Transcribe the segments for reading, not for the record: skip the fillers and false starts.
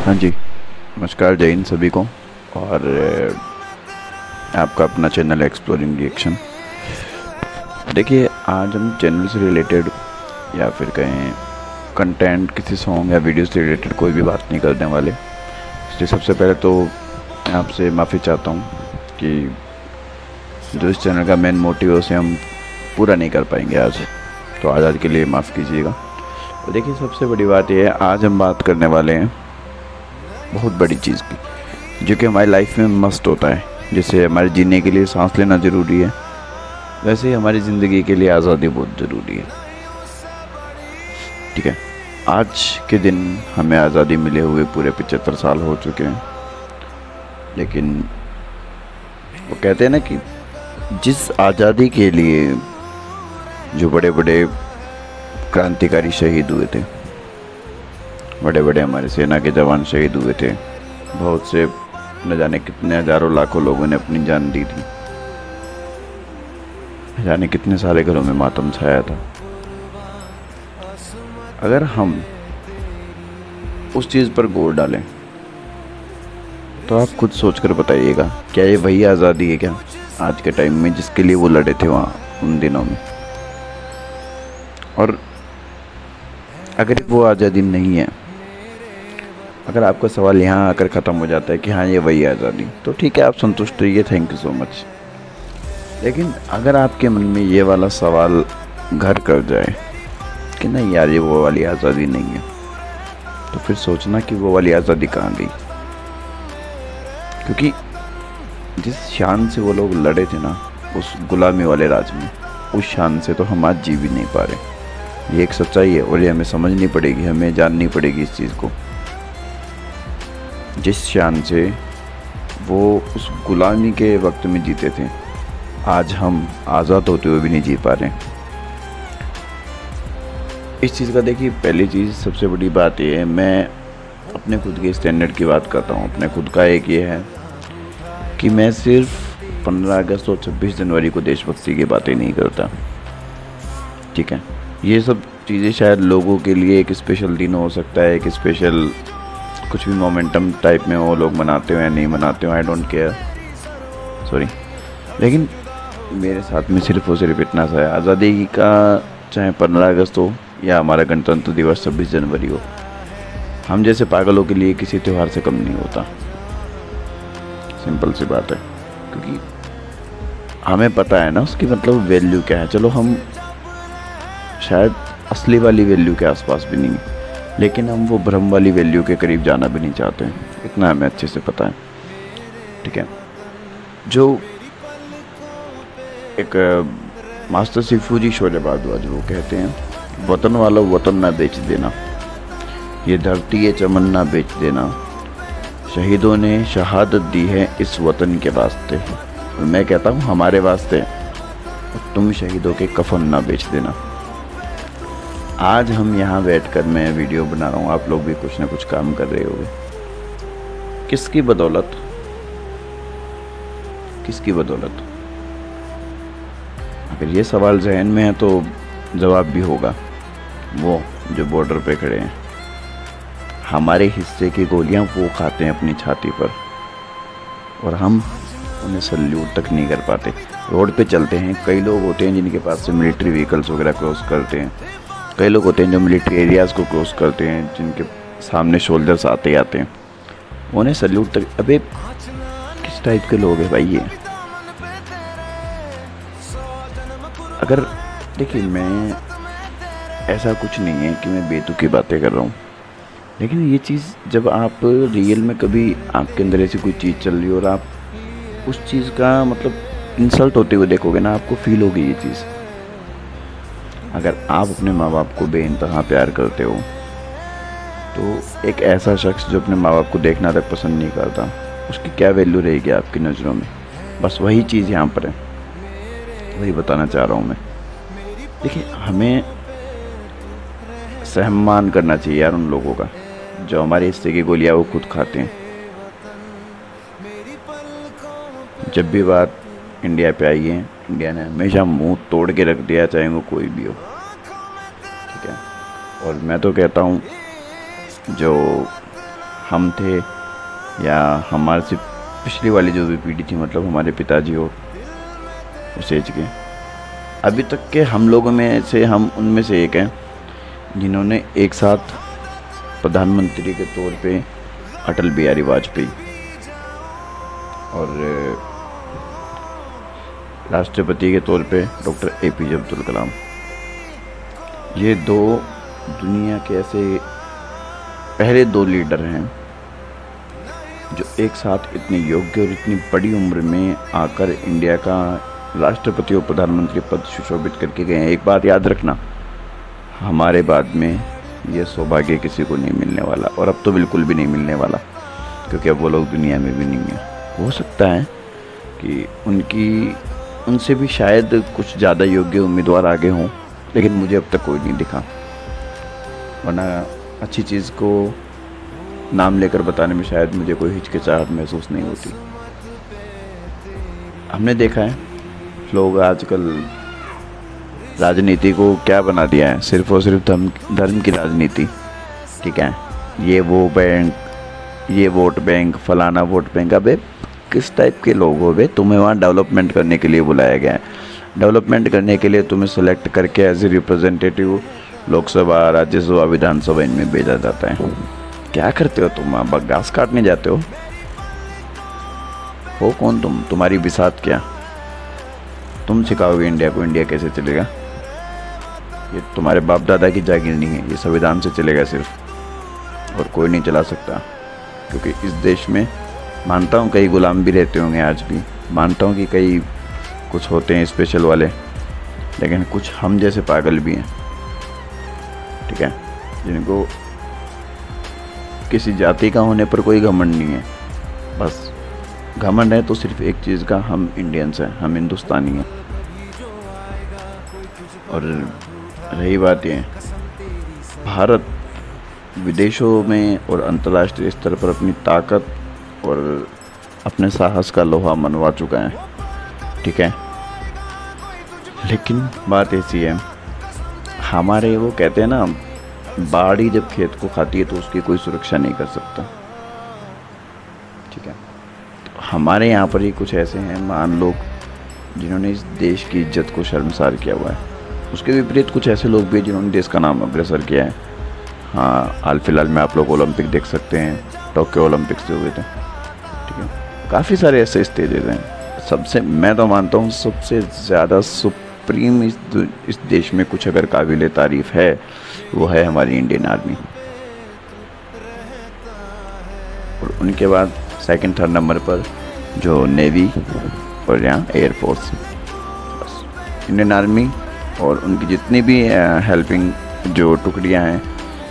हाँ जी, नमस्कार जय हिंद सभी को। और आपका अपना चैनल एक्सप्लोरिंग रिएक्शन। देखिए, आज हम चैनल से रिलेटेड या फिर कहें कंटेंट, किसी सॉन्ग या वीडियो से रिलेटेड कोई भी बात नहीं करने वाले। इसलिए सबसे पहले तो आपसे माफ़ी चाहता हूँ कि जो इस चैनल का मेन मोटिव है उसे हम पूरा नहीं कर पाएंगे आज। तो आज के लिए माफ़ कीजिएगा। तो देखिए, सबसे बड़ी बात यह है, आज हम बात करने वाले हैं बहुत बड़ी चीज़ की, जो कि हमारी लाइफ में मस्ट होता है। जैसे हमारे जीने के लिए सांस लेना ज़रूरी है, वैसे ही हमारी ज़िंदगी के लिए आज़ादी बहुत ज़रूरी है। ठीक है, आज के दिन हमें आज़ादी मिले हुए पूरे 75 साल हो चुके हैं। लेकिन वो कहते हैं ना कि जिस आज़ादी के लिए जो बड़े बड़े क्रांतिकारी शहीद हुए थे, बड़े बड़े हमारे सेना के जवान शहीद हुए थे, बहुत से न जाने कितने हज़ारों लाखों लोगों ने अपनी जान दी थी, न जाने कितने सारे घरों में मातम छाया था। अगर हम उस चीज़ पर गौर डालें तो आप खुद सोचकर बताइएगा, क्या ये वही आज़ादी है क्या आज के टाइम में जिसके लिए वो लड़े थे वहाँ उन दिनों में? और अगर वो आज़ादी नहीं है, अगर आपका सवाल यहाँ आकर ख़त्म हो जाता है कि हाँ ये वही आज़ादी, तो ठीक है, आप संतुष्ट रहिए, थैंक यू सो मच। लेकिन अगर आपके मन में ये वाला सवाल घर कर जाए कि नहीं यार, ये वो वाली आज़ादी नहीं है, तो फिर सोचना कि वो वाली आज़ादी कहाँ गई। क्योंकि जिस शान से वो लोग लड़े थे ना उस गुलामी वाले राज में, उस शान से तो हम आज जी भी नहीं पा रहे। ये एक सच्चाई है और ये हमें समझनी पड़ेगी, हमें जाननी पड़ेगी इस चीज़ को। जिस शान से वो उस गुलामी के वक्त में जीते थे, आज हम आज़ाद होते हुए भी नहीं जी पा रहे हैं। इस चीज़ का देखिए, पहली चीज़ सबसे बड़ी बात ये है, मैं अपने खुद के स्टैंडर्ड की बात करता हूँ। अपने खुद का एक ये है कि मैं सिर्फ 15 अगस्त और 26 जनवरी को देशभक्ति की बातें नहीं करता। ठीक है, ये सब चीज़ें शायद लोगों के लिए एक स्पेशल दिन हो सकता है, एक स्पेशल कुछ भी मोमेंटम टाइप में वो लोग मनाते हो या नहीं मनाते हो, आई डोंट केयर, सॉरी। लेकिन मेरे साथ में सिर्फ और सिर्फ इतना सा है, आज़ादी का चाहे 15 अगस्त हो या हमारा गणतंत्र दिवस 26 जनवरी हो, हम जैसे पागलों के लिए किसी त्यौहार से कम नहीं होता। सिंपल सी बात है, क्योंकि हमें पता है ना उसकी मतलब वैल्यू क्या है। चलो, हम शायद असली वाली वैल्यू के आसपास भी नहीं, लेकिन हम वो भ्रम वाली वैल्यू के करीब जाना भी नहीं चाहते हैं, इतना हमें अच्छे से पता है। ठीक है, जो एक मास्टर सिफूजी शोले भारद्वाज वो कहते हैं, वतन वालों वतन ना बेच देना, ये धरती ये चमन ना बेच देना, शहीदों ने शहादत दी है इस वतन के वास्ते। और मैं कहता हूँ हमारे वास्ते, तुम शहीदों के कफन ना बेच देना। आज हम यहाँ बैठकर मैं वीडियो बना रहा हूँ, आप लोग भी कुछ ना कुछ काम कर रहे होंगे। किसकी बदौलत? किसकी बदौलत? अगर ये सवाल जहन में है तो जवाब भी होगा। वो जो बॉर्डर पे खड़े हैं, हमारे हिस्से की गोलियां वो खाते हैं अपनी छाती पर, और हम उन्हें सल्यूट तक नहीं कर पाते। रोड पे चलते हैं, कई लोग होते हैं जिनके पास से मिलिट्री व्हीकल्स वगैरह क्रॉस करते हैं, कई लोग होते हैं जो मिलिट्री एरियाज़ को क्रॉस करते हैं, जिनके सामने शोल्डर्स आते ही आते हैं, उन्हें सल्यूट तक। अबे किस टाइप के लोग हैं भाई ये? अगर देखिए, मैं ऐसा कुछ नहीं है कि मैं बेतुकी बातें कर रहा हूँ, लेकिन ये चीज़ जब आप रियल में कभी आपके अंदर ऐसी कोई चीज़ चल रही हो और आप उस चीज़ का मतलब इंसल्ट होते हुए देखोगे ना, आपको फील होगी ये चीज़। अगर आप अपने माँ बाप को बेइंतहा प्यार करते हो, तो एक ऐसा शख्स जो अपने माँ बाप को देखना तक पसंद नहीं करता, उसकी क्या वैल्यू रहेगी आपकी नज़रों में? बस वही चीज़ यहाँ पर है, वही बताना चाह रहा हूँ मैं। देखिए, हमें सम्मान करना चाहिए यार उन लोगों का जो हमारे हिस्से की गोलियाँ वो खुद खाते हैं। जब भी बात इंडिया पे आई है, इंडिया ने हमेशा मुंह तोड़ के रख दिया, चाहे वो कोई भी हो। ठीक है, और मैं तो कहता हूँ जो हम थे या हमारे से पिछली वाली जो भी पीढ़ी थी, मतलब हमारे पिताजी हो उस एज के, अभी तक के हम लोगों में से हम उनमें से एक हैं जिन्होंने एक साथ प्रधानमंत्री के तौर पे अटल बिहारी वाजपेयी और राष्ट्रपति के तौर पे डॉक्टर APJ अब्दुल कलाम, ये दो दुनिया के ऐसे पहले दो लीडर हैं जो एक साथ इतने योग्य और इतनी बड़ी उम्र में आकर इंडिया का राष्ट्रपति और प्रधानमंत्री पद सुशोभित करके गए हैं। एक बात याद रखना, हमारे बाद में ये सौभाग्य किसी को नहीं मिलने वाला, और अब तो बिल्कुल भी नहीं मिलने वाला, क्योंकि अब वो लोग दुनिया में भी नहीं है। हो सकता है कि उनसे भी शायद कुछ ज़्यादा योग्य उम्मीदवार आगे हों, लेकिन मुझे अब तक कोई नहीं दिखा। वरना अच्छी चीज़ को नाम लेकर बताने में शायद मुझे कोई हिचकिचाहट महसूस नहीं होती। हमने देखा है लोग आजकल राजनीति को क्या बना दिया है, सिर्फ और सिर्फ धर्म की राजनीति। ठीक है, ये वो बैंक, ये वोट बैंक, फलाना वोट बैंक। अबे किस टाइप के लोग हो बे? तुम्हें वहाँ डेवलपमेंट करने के लिए बुलाया गया है। डेवलपमेंट करने के लिए तुम्हें सेलेक्ट करके as a representative Lok Sabha, Rajya Sabha, Vidhan Sabha इनमें भेजा जाता है। क्या करते हो तुम? वहाँ घास काटने जाते हो कौन तुम? तुम्हारी बिसात क्या? तुम सिखाओगे इंडिया को इंडिया कैसे चलेगा? ये तुम्हारे बाप दादा की जागीर नहीं है, ये संविधान से चलेगा सिर्फ, और कोई नहीं चला सकता। क्योंकि इस देश में मानता हूँ कई गुलाम भी रहते होंगे आज भी, मानता हूँ कि कई कुछ होते हैं स्पेशल वाले, लेकिन कुछ हम जैसे पागल भी हैं, ठीक है, जिनको किसी जाति का होने पर कोई घमंड नहीं है। बस घमंड है तो सिर्फ एक चीज़ का, हम इंडियंस हैं, हम हिंदुस्तानी हैं। और रही बात ये, भारत विदेशों में और अंतर्राष्ट्रीय स्तर पर अपनी ताकत और अपने साहस का लोहा मनवा चुका है, ठीक है, लेकिन बात ऐसी है, हमारे वो कहते हैं ना, बाड़ी जब खेत को खाती है तो उसकी कोई सुरक्षा नहीं कर सकता, ठीक है। तो हमारे यहाँ पर ही कुछ ऐसे हैं महान लोग जिन्होंने इस देश की इज्जत को शर्मसार किया हुआ है। उसके विपरीत कुछ ऐसे लोग भी जिन्होंने देश का नाम अग्रसर किया है। हाँ, हाल फिलहाल में आप लोग ओलंपिक देख सकते हैं, टोक्यो ओलंपिक्स जो हुए थे, ठीक है, काफ़ी सारे ऐसे स्टेजेस हैं। सबसे, मैं तो मानता हूँ सबसे ज़्यादा सुप्रीम इस देश में कुछ अगर काबिल तारीफ़ है वो है हमारी इंडियन आर्मी, और उनके बाद सेकंड थर्ड नंबर पर जो नेवी और यहाँ एयरफोर्स। बस इंडियन आर्मी और उनकी जितनी भी हेल्पिंग जो टुकड़ियाँ हैं,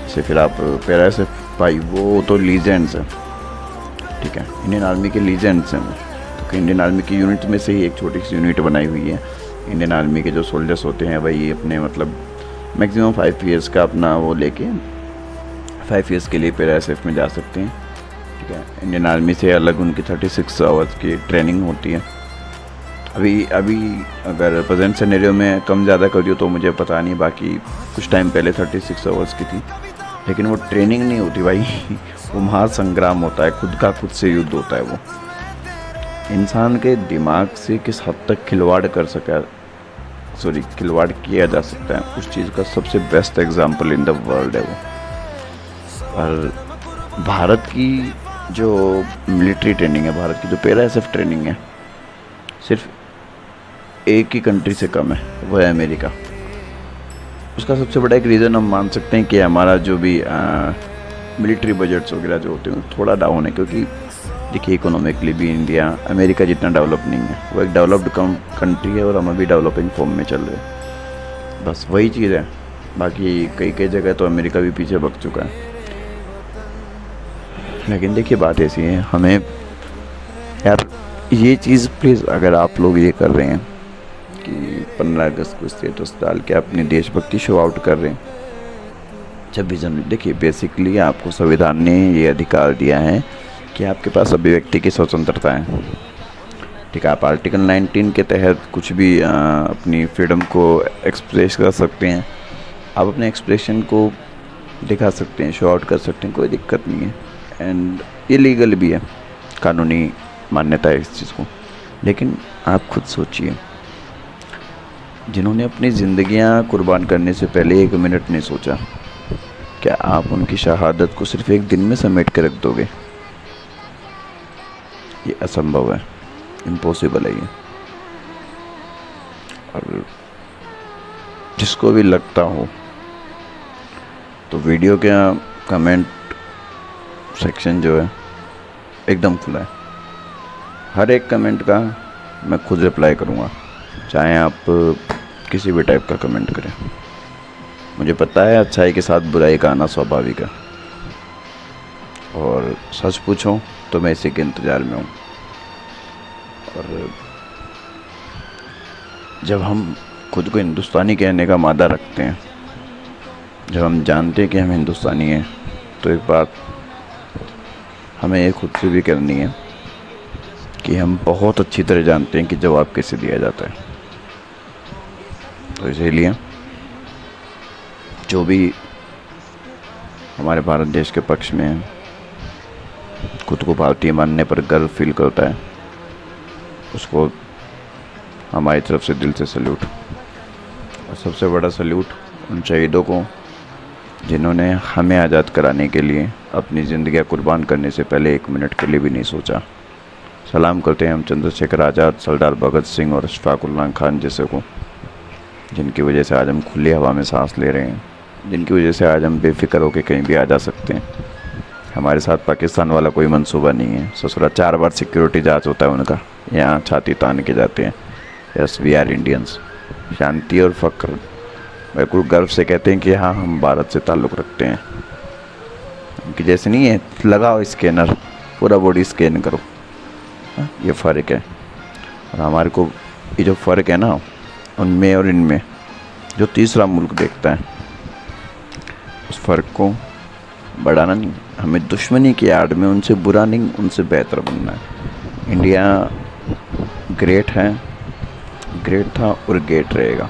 जैसे फिर आप पैरासिपाही, वो तो लीजेंड्स हैं, ठीक है, इंडियन आर्मी के लीजेंड्स हैं वो। तो इंडियन आर्मी की यूनिट में से ही एक छोटी सी यूनिट बनाई हुई है। इंडियन आर्मी के जो सोल्जर्स होते हैं वही अपने मतलब मैक्सिमम 5 ईयर्स का अपना वो लेके 5 ईयर्स के लिए पैराएसएफ में जा सकते हैं, ठीक है। इंडियन आर्मी से अलग उनकी 36 आवर्स की ट्रेनिंग होती है। अभी अगर प्रेजेंट सिनेरियो में कम ज़्यादा कर दियो तो मुझे पता नहीं, बाकी कुछ टाइम पहले 36 आवर्स की थी, लेकिन वो ट्रेनिंग नहीं होती भाई वो महासंग्राम होता है, खुद का खुद से युद्ध होता है। वो इंसान के दिमाग से किस हद तक खिलवाड़ किया जा सकता है, उस चीज़ का सबसे best example in the world है वो। और भारत की जो मिलिट्री ट्रेनिंग है, भारत की जो पैराएसएफ ट्रेनिंग है, सिर्फ एक ही कंट्री से कम है, वो है अमेरिका। उसका सबसे बड़ा एक रीज़न हम मान सकते हैं कि हमारा जो भी मिलिट्री बजट्स वगैरह जो होते हैं थोड़ा डाउन है, क्योंकि देखिए इकोनॉमिकली भी इंडिया अमेरिका जितना डेवलप नहीं है, वो एक डेवलप्ड कंट्री है और हम अभी डेवलपिंग फॉर्म में चल रहे हैं। बस वही चीज़ है, बाकी कई जगह तो अमेरिका भी पीछे भग चुका है। लेकिन देखिए बात ऐसी है, हमें यार ये चीज़ प्लीज़, अगर आप लोग ये कर रहे हैं कि 15 अगस्त को स्टेटस डाल के अपनी देशभक्ति शो आउट कर रहे हैं, 26 जनवरी, देखिए बेसिकली आपको संविधान ने ये अधिकार दिया है कि आपके पास अभिव्यक्ति की स्वतंत्रता है, ठीक है। आप आर्टिकल 19 के तहत कुछ भी अपनी फ्रीडम को एक्सप्रेस कर सकते हैं, आप अपने एक्सप्रेशन को दिखा सकते हैं, शो आउट कर सकते हैं, कोई दिक्कत नहीं है। एंड इलीगल भी है, कानूनी मान्यता है इस चीज़ को। लेकिन आप खुद सोचिए, जिन्होंने अपनी ज़िंदगियां कुर्बान करने से पहले 1 मिनट नहीं सोचा, क्या आप उनकी शहादत को सिर्फ 1 दिन में समेट कर रख दोगे? ये असंभव है, इम्पॉसिबल है ये। और जिसको भी लगता हो तो वीडियो के कमेंट सेक्शन जो है एकदम खुला है, हर एक कमेंट का मैं खुद रिप्लाई करूँगा, चाहे आप किसी भी टाइप का कमेंट करें। मुझे पता है अच्छाई के साथ बुराई का आना स्वाभाविक है, और सच पूछो तो मैं इसी के इंतज़ार में हूँ। और जब हम खुद को हिंदुस्तानी कहने का मादा रखते हैं, जब हम जानते हैं कि हम हिंदुस्तानी हैं, तो एक बात हमें ये खुद से भी करनी है कि हम बहुत अच्छी तरह जानते हैं कि जवाब कैसे दिया जाता है। तो इसीलिए जो भी हमारे भारत देश के पक्ष में है, खुद को भारतीय मानने पर गर्व फील करता है, उसको हमारी तरफ से दिल से सल्यूट। और सबसे बड़ा सल्यूट उन शहीदों को जिन्होंने हमें आज़ाद कराने के लिए अपनी ज़िंदगी कुर्बान करने से पहले 1 मिनट के लिए भी नहीं सोचा। सलाम करते हैं हम चंद्रशेखर आज़ाद, सरदार भगत सिंह और अशफाक उल्लाह खान जैसे को, जिनकी वजह से आज हम खुली हवा में सांस ले रहे हैं, जिनकी वजह से आज हम बेफिक्र होकर कहीं भी आ जा सकते हैं। हमारे साथ पाकिस्तान वाला कोई मंसूबा नहीं है। ससुरा 4 बार सिक्योरिटी जांच होता है उनका, यहाँ छाती तान के जाते हैं। Yes, we are Indians. शांति और फ़ख्र बिल्कुल गर्व से कहते हैं कि हाँ, हम भारत से ताल्लुक़ रखते हैं। उनकी जैसे नहीं है, लगाओ स्कैनर, पूरा बॉडी स्कैन करो। ये फ़र्क है। और हमारे को ये जो फ़र्क है ना, उनमें और इनमें, जो तीसरा मुल्क देखता है, उस फ़र्क को बढ़ाना नहीं, हमें दुश्मनी की आड़ में उनसे बुरा नहीं, उनसे बेहतर बनना है। इंडिया ग्रेट है, ग्रेट था और ग्रेट रहेगा।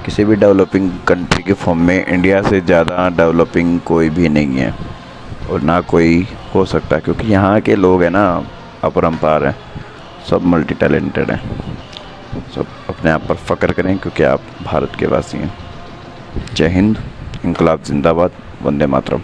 किसी भी डेवलपिंग कंट्री के फॉर्म में इंडिया से ज़्यादा डेवलपिंग कोई भी नहीं है, और ना कोई हो सकता, क्योंकि यहाँ के लोग हैं ना, अपरंपार हैं, सब मल्टी टैलेंटेड हैं। सब अपने आप पर फ़ख्र करें क्योंकि आप भारत के वासी हैं। जय हिंद, इंकलाब जिंदाबाद, वंदे मातरम।